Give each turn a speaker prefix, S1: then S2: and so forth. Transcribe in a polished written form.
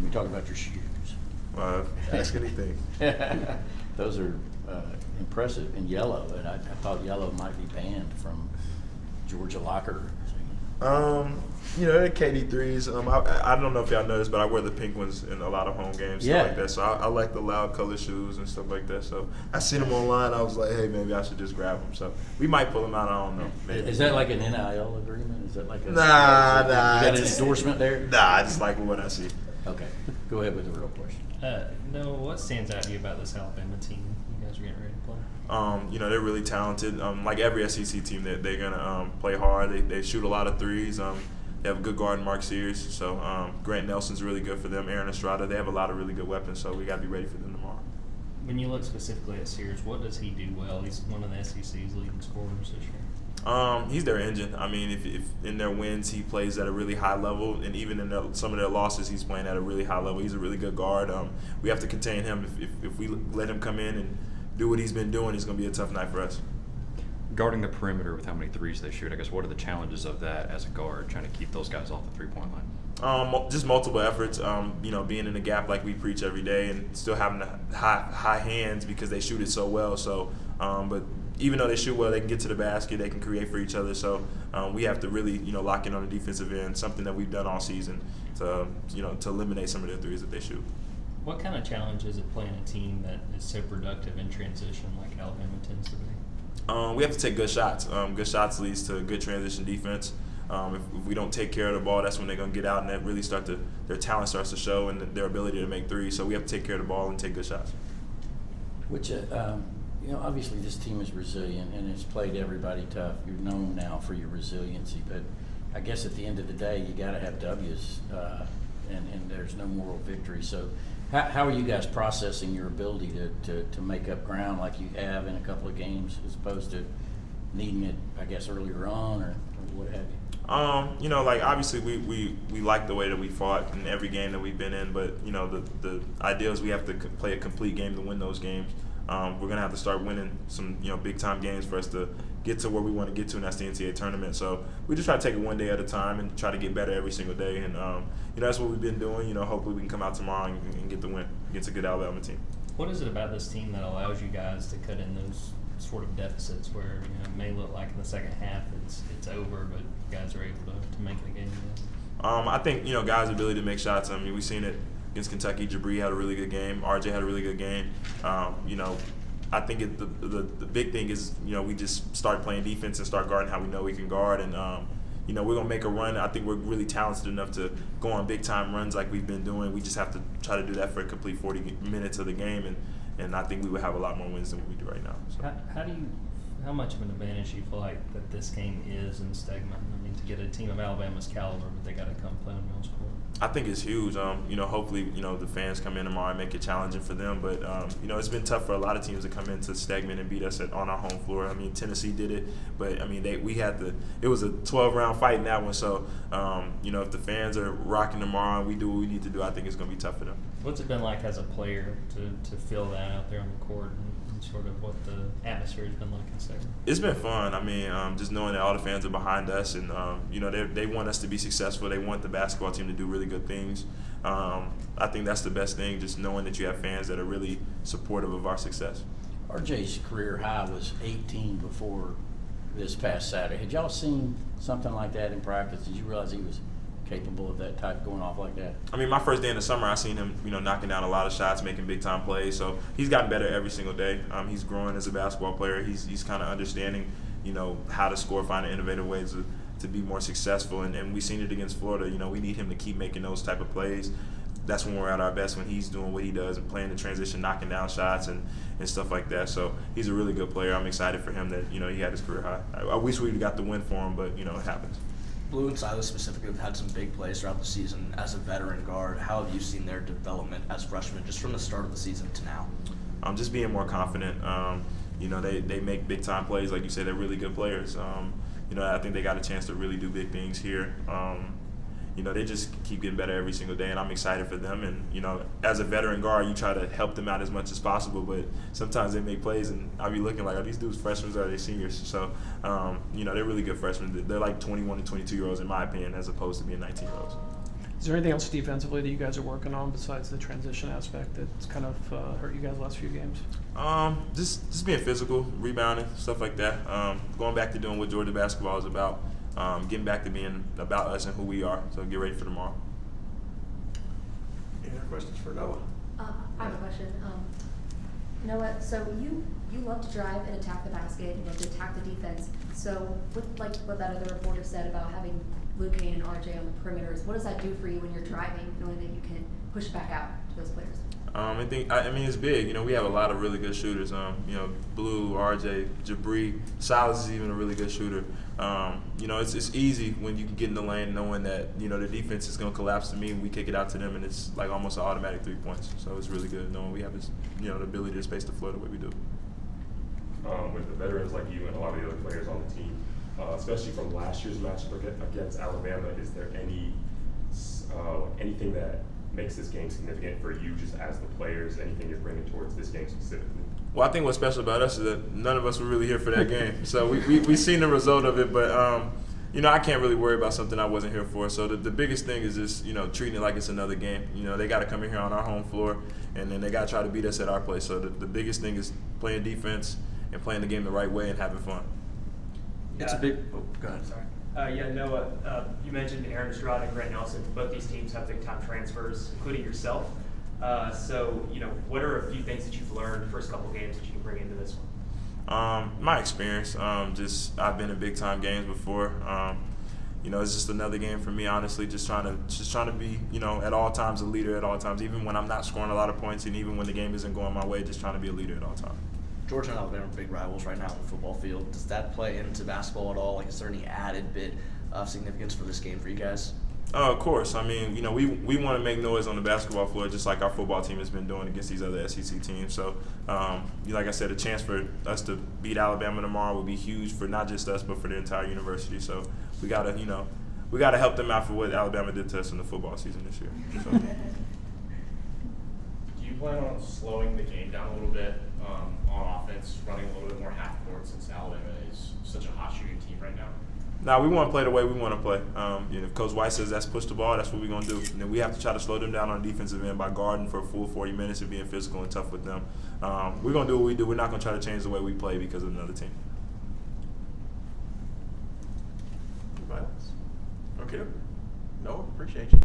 S1: Let me talk about your shoes.
S2: Ask anything.
S1: Those are impressive in yellow, and I thought yellow might be banned from Georgia Locker.
S2: They're KD3s. I don't know if y'all noticed, but I wear the pink ones in a lot of home games, stuff like that. So I like the loud color shoes and stuff like that. So I seen them online. I was like, hey, maybe I should just grab them. So we might pull them out. I don't know. Maybe.
S1: Is that like an NIL agreement? Is that like a
S2: Nah.
S1: You got an endorsement there?
S2: Nah, I just like what I see.
S1: Okay, go ahead with the real question.
S3: Noah, what stands out to you about this Alabama team you guys are getting ready to play?
S2: They're really talented. Like every SEC team, they're gonna play hard. They shoot a lot of threes. They have a good guard in Mark Sears. So Grant Nelson's really good for them. Aaron Estrada. They have a lot of really good weapons. So we got to be ready for them tomorrow.
S3: When you look specifically at Sears, what does he do well? He's one of the SEC's leading scorers this year.
S2: He's their engine. I mean, if in their wins he plays at a really high level, and even in some of their losses he's playing at a really high level. He's a really good guard. We have to contain him. If we let him come in and do what he's been doing, it's going to be a tough night for us.
S4: Guarding the perimeter with how many threes they shoot, I guess what are the challenges of that as a guard, trying to keep those guys off the three-point line?
S2: Just multiple efforts. Being in the gap like we preach every day, and still having the high hands because they shoot it so well. So, but even though they shoot well, they can get to the basket. They can create for each other. So we have to really, lock in on the defensive end. Something that we've done all season to eliminate some of their threes that they shoot.
S3: What kind of challenge is it playing a team that is so productive in transition like Alabama tends to be?
S2: We have to take good shots. Good shots leads to good transition defense. If we don't take care of the ball, that's when they're going to get out, and that really their talent starts to show and their ability to make threes. So we have to take care of the ball and take good shots.
S1: Which, obviously this team is resilient and it's played everybody tough. You're known now for your resiliency, but I guess at the end of the day, you got to have W's, and there's no moral victory. So how are you guys processing your ability to make up ground like you have in a couple of games as opposed to needing it, I guess, earlier on or what have you?
S2: Obviously we like the way that we fought in every game that we've been in, but the idea is we have to play a complete game to win those games. We're gonna have to start winning some big time games for us to get to where we want to get to, and that's the NCAA tournament. So we just try to take it one day at a time and try to get better every single day, and that's what we've been doing. Hopefully we can come out tomorrow and get the win against a good Alabama team.
S3: What is it about this team that allows you guys to cut in those sort of deficits where it may look like in the second half it's over, but guys are able to make the game?
S2: I think guys' ability to make shots. I mean, we've seen it against Kentucky. Jabri had a really good game. RJ had a really good game. I think the big thing is we just start playing defense and start guarding how we know we can guard, and we're gonna make a run. I think we're really talented enough to go on big time runs like we've been doing. We just have to try to do that for a complete 40 minutes of the game, and I think we would have a lot more wins than what we do right now. So.
S3: How much of an advantage do you feel like that this game is in Stegman? I mean, to get a team of Alabama's caliber, but they got to come play on Mills Court.
S2: I think it's huge. Hopefully, the fans come in tomorrow and make it challenging for them. But, it's been tough for a lot of teams to come into Stegman and beat us on our home floor. I mean, Tennessee did it, but it was a 12-round fight in that one. So, if the fans are rocking tomorrow and we do what we need to do, I think it's going to be tough for them.
S3: What's it been like as a player to feel that out there on the court and sort of what the atmosphere has been like in Stegman?
S2: It's been fun. I mean, just knowing that all the fans are behind us and, they want us to be successful. They want the basketball team to do really good things. I think that's the best thing, just knowing that you have fans that are really supportive of our success.
S1: RJ's career high was 18 before this past Saturday. Had y'all seen something like that in practice? Did you realize he was capable of that type going off like that?
S2: I mean, my first day in the summer, I seen him, knocking down a lot of shots, making big time plays. So he's gotten better every single day. He's growing as a basketball player. He's kind of understanding, how to score, finding innovative ways to be more successful. And we've seen it against Florida. We need him to keep making those type of plays. That's when we're at our best, when he's doing what he does and playing the transition, knocking down shots and stuff like that. So he's a really good player. I'm excited for him that, he had his career high. I wish we got the win for him, but, it happens.
S5: Blue and Silas specifically have had some big plays throughout the season as a veteran guard. How have you seen their development as freshmen just from the start of the season to now?
S2: Just being more confident. They make big time plays. Like you said, they're really good players. I think they got a chance to really do big things here. They just keep getting better every single day, and I'm excited for them. And, as a veteran guard, you try to help them out as much as possible, but sometimes they make plays, and I'll be looking like, are these dudes freshmen or are they seniors? So, they're really good freshmen. They're like 21 and 22-year-olds, in my opinion, as opposed to being 19-year-olds.
S6: Is there anything else defensively that you guys are working on besides the transition aspect that's kind of hurt you guys the last few games?
S2: Just being physical, rebounding, stuff like that. Going back to doing what Georgia basketball is about. Getting back to being about us and who we are. So get ready for tomorrow.
S7: Any other questions for Noah?
S8: I have a question. Noah, so you love to drive and attack the basket, you love to attack the defense. So with like what that other reporter said about having Luke Kane and RJ on the perimeters, what does that do for you when you're driving, knowing that you can push back out to those players?
S2: I mean it's big. You know, we have a lot of really good shooters. You know, Blue, RJ, Jabri, Silas is even a really good shooter. You know, it's easy when you can get in the lane knowing that, you know, the defense is going to collapse to me and we kick it out to them and it's like almost an automatic 3 points. So it's really good knowing we have this, you know, the ability to space the floor the way we do.
S9: With the veterans like you and a lot of the other players on the team, especially from last year's matchup against Alabama, is there anything that makes this game significant for you just as the players, anything you're bringing towards this game specifically?
S2: Well, I think what's special about us is that none of us were really here for that game. So we seen the result of it, but you know, I can't really worry about something I wasn't here for. So the biggest thing is just, you know, treating it like it's another game. You know, they got to come in here on our home floor, and then they got to try to beat us at our place. So the biggest thing is playing defense and playing the game the right way and having fun.
S5: It's a big. Oh, go ahead.
S10: Sorry. Noah, you mentioned Aaron Estrada and Grant Nelson. Both these teams have big-time transfers, including yourself. So, you know, what are a few things that you've learned the first couple games that you can bring into this one?
S2: My experience. I've been in big-time games before. You know, it's just another game for me, honestly. Just trying to be, you know, at all times a leader at all times, even when I'm not scoring a lot of points and even when the game isn't going my way. Just trying to be a leader at all times.
S5: Georgia and Alabama are big rivals right now on the football field. Does that play into basketball at all? Like, is there any added bit of significance for this game for you guys?
S2: Of course. I mean, you know, we want to make noise on the basketball floor just like our football team has been doing against these other SEC teams. So, like I said, a chance for us to beat Alabama tomorrow would be huge for not just us but for the entire university. So we got to help them out for what Alabama did to us in the football season this year. So.
S11: Do you plan on slowing the game down a little bit on offense, running a little bit more half court since Alabama is such a hot shooting team right now?
S2: Now we want to play the way we want to play. You know, if Coach White says that's push the ball, that's what we're going to do. And then we have to try to slow them down on the defensive end by guarding for a full 40 minutes and being physical and tough with them. We're going to do what we do. We're not going to try to change the way we play because of another team.
S7: Anybody else? Okay. Noah, appreciate you.